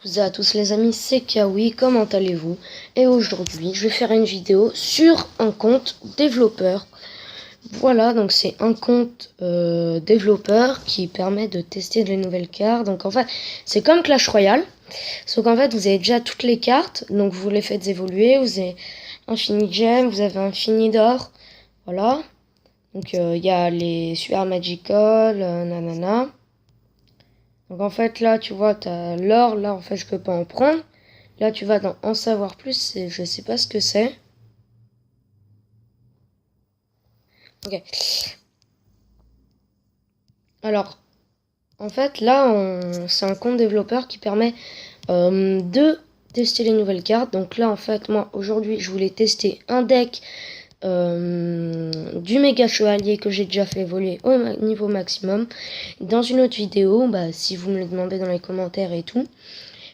Vous à tous les amis, c'est Kawi, comment allez-vous? Et aujourd'hui, je vais faire une vidéo sur un compte développeur. Voilà, donc c'est un compte développeur qui permet de tester de nouvelles cartes. Donc en fait, c'est comme Clash Royale, sauf qu'en fait, vous avez déjà toutes les cartes, donc vous les faites évoluer. Vous avez infini gem, vous avez infini d'or, voilà. Donc il y a les super magical, nanana. Donc en fait là tu vois t'as l'or, là en fait je peux pas en prendre. Là tu vas dans en savoir plus, et je sais pas ce que c'est. Ok. Alors en fait là c'est un compte développeur qui permet de tester les nouvelles cartes. Donc là en fait moi aujourd'hui je voulais tester un deck du méga chevalier que j'ai déjà fait évoluer au niveau maximum. Dans une autre vidéo, si vous me le demandez dans les commentaires et tout,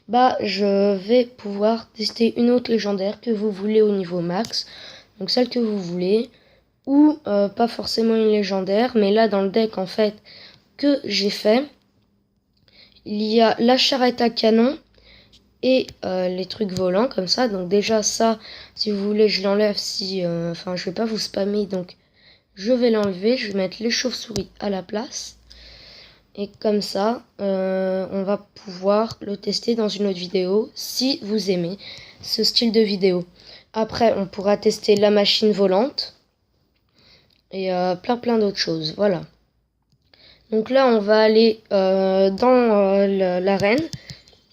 je vais pouvoir tester une autre légendaire que vous voulez au niveau max, donc celle que vous voulez, ou pas forcément une légendaire, mais là dans le deck en fait que j'ai fait, il y a la charrette à canon et les trucs volants comme ça. Donc déjà ça, si vous voulez je l'enlève, si je vais pas vous spammer, donc je vais l'enlever, je vais mettre les chauves-souris à la place. Et comme ça, on va pouvoir le tester dans une autre vidéo si vous aimez ce style de vidéo. Après, on pourra tester la machine volante et plein d'autres choses. Voilà. Donc là, on va aller dans l'arène.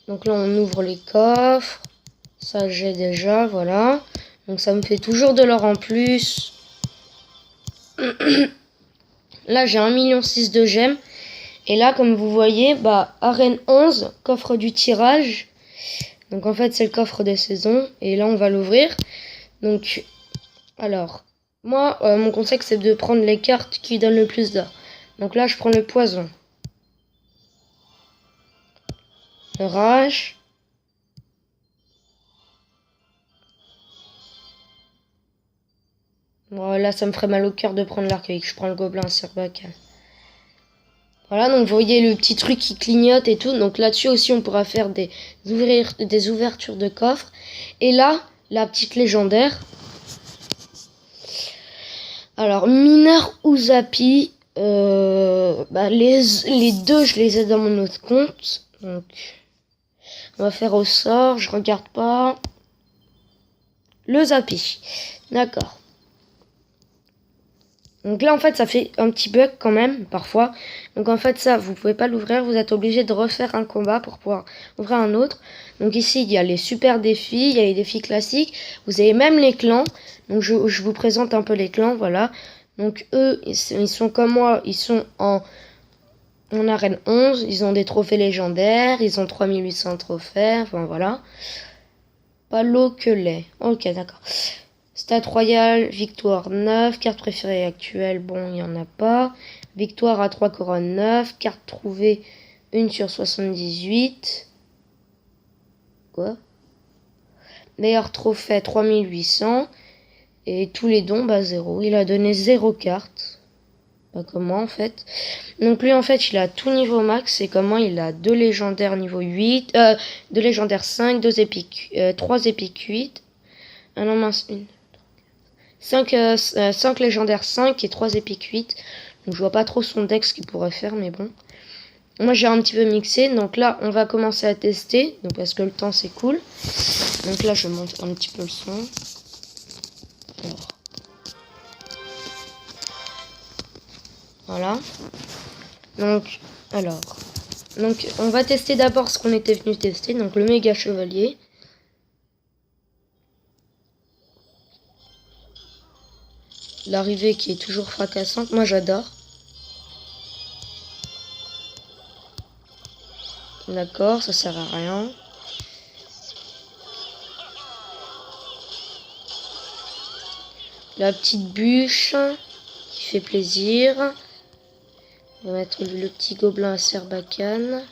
Donc là, on ouvre les coffres. Ça, j'ai déjà, voilà. Donc ça me fait toujours de l'or en plus. Là, j'ai 1,6 million de gemmes. Et là, comme vous voyez, arène 11, coffre du tirage. Donc en fait, c'est le coffre des saisons. Et là, on va l'ouvrir. Donc, alors, moi, mon conseil, c'est de prendre les cartes qui donnent le plus d'or. Donc là, je prends le poison. Le rage. Voilà, ça me ferait mal au cœur de prendre l'arcueil. Je prends le gobelin Sarbacane. Voilà, donc vous voyez le petit truc qui clignote et tout. Donc là-dessus aussi, on pourra faire des ouvertures de coffres. Et là, la petite légendaire. Alors, mineur ou Zappy. Les deux, je les ai dans mon autre compte. Donc, on va faire au sort. Je regarde pas. Le Zappy. D'accord. Donc là, en fait, ça fait un petit bug quand même, parfois. Donc en fait, ça, vous pouvez pas l'ouvrir. Vous êtes obligé de refaire un combat pour pouvoir ouvrir un autre. Donc ici, il y a les super défis, il y a les défis classiques. Vous avez même les clans. Donc je vous présente un peu les clans, voilà. Donc eux, ils sont comme moi, ils sont en arène 11. Ils ont des trophées légendaires, ils ont 3800 trophées, enfin voilà. Pas l'eau que lait. Ok, d'accord. Stat royal, victoire 9, carte préférée actuelle, bon, il n'y en a pas. Victoire à 3 couronnes 9, carte trouvée 1 sur 78. Quoi? Meilleur trophée 3800. Et tous les dons, 0. Il a donné 0 carte. Pas comment en fait. Donc lui en fait, il a tout niveau max. Et comment il a 2 légendaires niveau 8. 2 légendaires 5, 2 épiques, 3 épiques 8. Ah non mince, 5 légendaires 5 et 3 épiques 8. Donc je vois pas trop son deck ce qu'il pourrait faire, mais bon. Moi j'ai un petit peu mixé. Donc là on va commencer à tester. Donc parce que le temps c'est cool. Donc là je monte un petit peu le son. Alors. Voilà. Donc on va tester d'abord ce qu'on était venu tester. Donc le méga chevalier. L'arrivée qui est toujours fracassante. Moi, j'adore. D'accord, ça sert à rien. La petite bûche qui fait plaisir. On va mettre le petit gobelin à Sarbacane.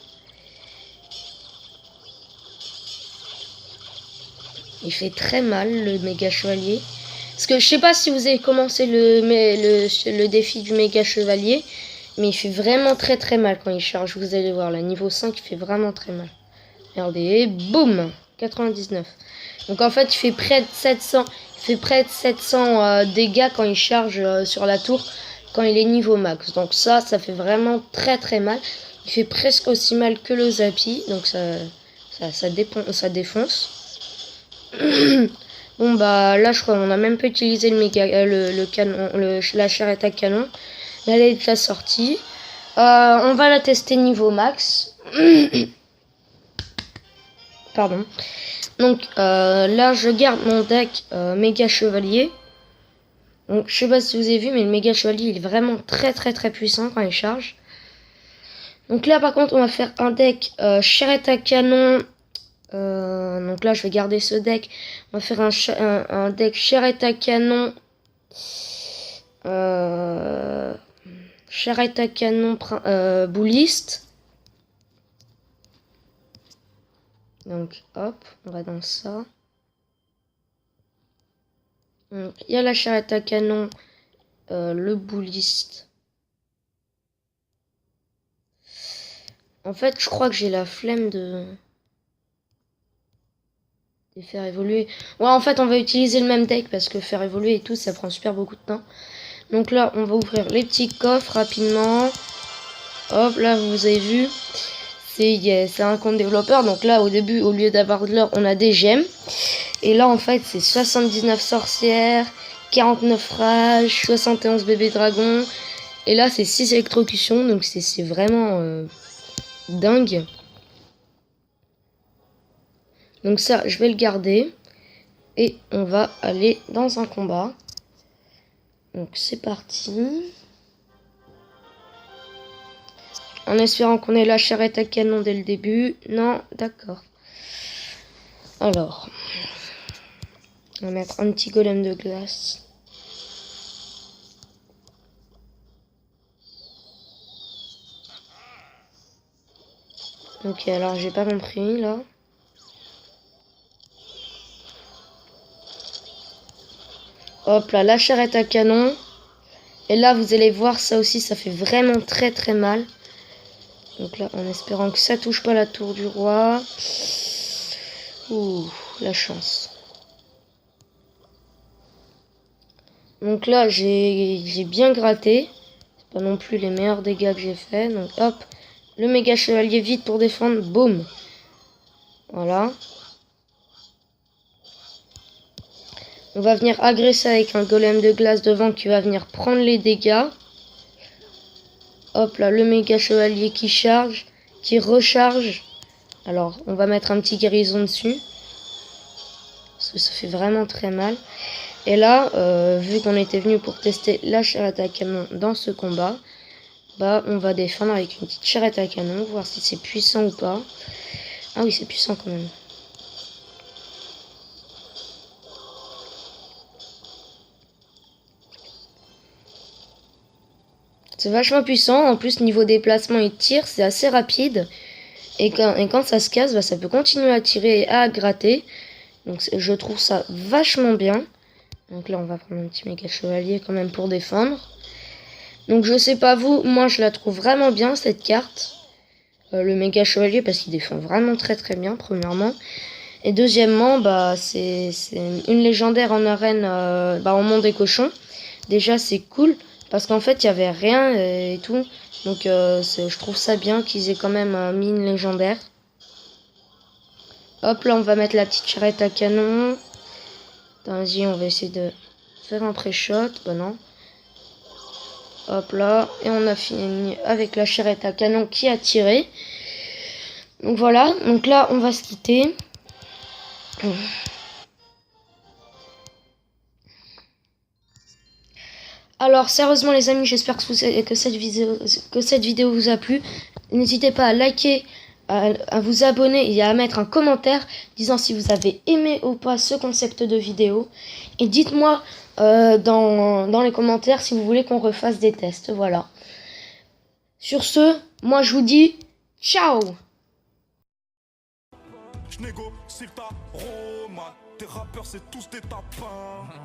Il fait très mal, le méga chevalier. Parce que je sais pas si vous avez commencé le défi du méga chevalier, mais il fait vraiment très mal quand il charge. Vous allez voir, là, niveau 5, il fait vraiment très mal. Regardez, boum, 99. Donc en fait, il fait près de 700, dégâts quand il charge sur la tour, quand il est niveau max. Donc ça fait vraiment très très mal. Il fait presque aussi mal que le Zappy, donc ça défonce. Bon bah là je crois qu'on a même pas utilisé le canon, la charrette à canon. Là, elle est déjà sortie. On va la tester niveau max. Pardon. Donc là je garde mon deck méga chevalier. Donc je sais pas si vous avez vu, mais le méga chevalier il est vraiment très très très puissant quand il charge. Donc là par contre on va faire un deck charrette à canon. Donc là je vais garder ce deck. On va faire un deck charrette à canon. Charrette à canon bouliste. Donc hop, on va dans ça. Donc il y a la charrette à canon, le bouliste. En fait, je crois que j'ai la flemme de faire évoluer. Ouais, en fait, on va utiliser le même deck parce que faire évoluer et tout, ça prend super beaucoup de temps. Donc là, on va ouvrir les petits coffres rapidement. Hop, là, vous avez vu. C'est un compte développeur. Donc là, au début, au lieu d'avoir de l'or, on a des gemmes. Et là, en fait, c'est 79 sorcières, 49 rages, 71 bébés dragons. Et là, c'est 6 électrocutions. Donc c'est vraiment dingue. Donc ça, je vais le garder. Et on va aller dans un combat. Donc c'est parti. En espérant qu'on ait la charrette à canon dès le début. Non, d'accord. Alors. On va mettre un petit golem de glace. Ok, alors j'ai pas compris là. Hop là, la charrette à canon. Et là, vous allez voir, ça aussi, ça fait vraiment très très mal. Donc là, en espérant que ça touche pas la tour du roi. Ouh, la chance. Donc là, j'ai bien gratté. C'est pas non plus les meilleurs dégâts que j'ai fait. Donc hop, le méga chevalier vite pour défendre. Boum. Voilà. On va venir agresser avec un golem de glace devant qui va venir prendre les dégâts. Hop là, le méga chevalier qui charge, qui recharge. Alors, on va mettre un petit guérison dessus. Parce que ça fait vraiment très mal. Et là, vu qu'on était venu pour tester la charrette à canon dans ce combat, bah on va défendre avec une petite charrette à canon, voir si c'est puissant ou pas. Ah oui, c'est puissant quand même. C'est vachement puissant. En plus, niveau déplacement et tir, c'est assez rapide. Et quand ça se casse, bah, ça peut continuer à tirer et à gratter. Donc je trouve ça vachement bien. Donc là, on va prendre un petit méga chevalier quand même pour défendre. Donc je sais pas vous, moi je la trouve vraiment bien cette carte. Le méga chevalier parce qu'il défend vraiment très très bien, premièrement. Et deuxièmement, bah c'est une légendaire en arène en monde des cochons. Déjà c'est cool parce qu'en fait il y avait rien et tout. Donc je trouve ça bien qu'ils aient quand même mis une légendaire. Hop là on va mettre la petite charrette à canon. Vas-y, on va essayer de faire un pré-shot. Bah non. Hop là. Et on a fini avec la charrette à canon qui a tiré. Donc voilà. Donc là, on va se quitter. Alors, sérieusement les amis, j'espère que cette vidéo vous a plu. N'hésitez pas à liker, à vous abonner et à mettre un commentaire disant si vous avez aimé ou pas ce concept de vidéo. Et dites-moi dans les commentaires si vous voulez qu'on refasse des tests. Voilà. Sur ce, moi je vous dis ciao. Je négocie ta Roma, tes rappeurs c'est tous des tapins.